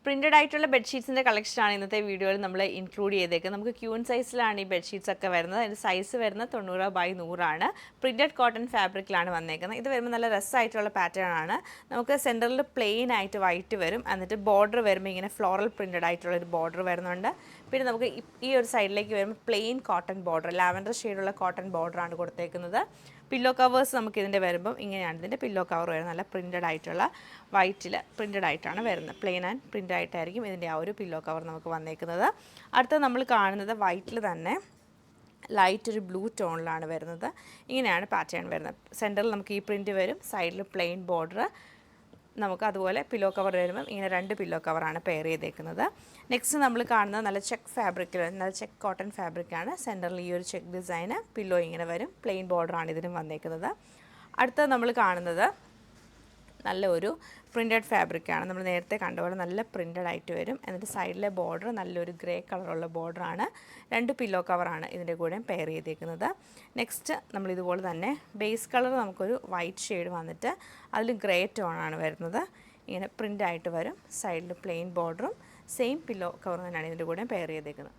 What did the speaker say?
Printed ആയിട്ടുള്ള ബെഡ്ഷീറ്റ്സിൻ്റെ കളക്ഷനാണ് ഇന്നത്തെ വീഡിയോയിൽ നമ്മൾ ഇൻക്ലൂഡ് ചെയ്തേക്കുന്നത്. നമുക്ക് ക്യൂൺ സൈസിലാണ് ഈ ബെഡ്ഷീറ്റ്സ് ഒക്കെ വരുന്നത്. അതിൻ്റെ സൈസ് വരുന്നത് 90/100 പ്രിൻറ്റഡ് കോട്ടൺ ഫാബ്രിക്കിലാണ് വന്നേക്കുന്നത്. ഇത് വരുമ്പോൾ നല്ല രസമായിട്ടുള്ള പാറ്റേൺ ആണ്. നമുക്ക് സെൻറ്ററിൽ പ്ലെയിൻ ആയിട്ട് വൈറ്റ് വരും, എന്നിട്ട് ബോർഡർ വരുമ്പോൾ ഇങ്ങനെ ഫ്ലോറൽ പ്രിൻറ്റഡ് ആയിട്ടുള്ള ഒരു ബോർഡർ വരുന്നുണ്ട്. പിന്നെ നമുക്ക് ഈ ഒരു സൈഡിലേക്ക് വരുമ്പോൾ പ്ലെയിൻ കോട്ടൺ ബോർഡർ, ലാവൻഡർ ഷെയ്ഡുള്ള കോട്ടൺ ബോർഡറാണ് കൊടുത്തേക്കുന്നത്. പില്ലോ കവേഴ്സ് നമുക്ക് ഇതിൻ്റെ വരുമ്പം ഇങ്ങനെയാണ് ഇതിൻ്റെ പില്ലോ കവർ വരുന്നത്. നല്ല പ്രിൻറ്റഡ് ആയിട്ടുള്ള വൈറ്റിൽ പ്രിൻറ്റഡ് ആയിട്ടാണ് വരുന്നത്. പ്ലെയിൻ ആൻഡ് പ്രിൻ്റ് ആയിട്ടായിരിക്കും ഇതിൻ്റെ ആ ഒരു പില്ലോ കവർ നമുക്ക് വന്നേക്കുന്നത്. അടുത്ത നമ്മൾ കാണുന്നത് വൈറ്റിൽ തന്നെ ലൈറ്റ് ഒരു ബ്ലൂ ടോണിലാണ് വരുന്നത്. ഇങ്ങനെയാണ് പാറ്റേൺ വരുന്നത്. സെൻറ്ററിൽ നമുക്ക് ഈ പ്രിൻറ്റ് വരും, സൈഡിൽ പ്ലെയിൻ ബോർഡർ. നമുക്ക് അതുപോലെ പില്ലോ കവർ വരുമ്പം ഇങ്ങനെ 2 പില്ലോ കവറാണ് പെയർ ചെയ്തേക്കുന്നത്. നെക്സ്റ്റ് നമ്മൾ കാണുന്നത് നല്ല ചെക്ക് ഫാബ്രിക്കിൽ, നല്ല ചെക്ക് കോട്ടൺ ഫാബ്രിക്കാണ്. സെൻറ്ററിൽ ഈ ഒരു ചെക്ക് ഡിസൈന്, പില്ലോ ഇങ്ങനെ വരും, പ്ലെയിൻ ബോർഡറാണ് ഇതിനും വന്നേക്കുന്നത്. അടുത്തത് നമ്മൾ കാണുന്നത് നല്ല ഒരു പ്രിൻറ്റഡ് ഫാബ്രിക്കാണ്. നമ്മൾ നേരത്തെ കണ്ടപോലെ നല്ല പ്രിൻറ്റഡ് ആയിട്ട് വരും. എന്നിട്ട് സൈഡിലെ ബോർഡർ നല്ലൊരു ഗ്രേ കളറുള്ള ബോർഡറാണ്. 2 പില്ലോ കവറാണ് ഇതിൻ്റെ കൂടെ പെയർ ചെയ്തേക്കുന്നത്. നെക്സ്റ്റ് നമ്മളിതുപോലെ തന്നെ ബേസ് കളർ നമുക്കൊരു വൈറ്റ് ഷെയ്ഡ് വന്നിട്ട് അതിൽ ഗ്രേ ടോണാണ് വരുന്നത്. ഇങ്ങനെ പ്രിൻ്റായിട്ട് വരും, സൈഡിൽ പ്ലെയിൻ ബോർഡറും സെയിം പില്ലോ കവർ തന്നെയാണ് ഇതിൻ്റെ കൂടെ പെയർ ചെയ്തേക്കുന്നത്.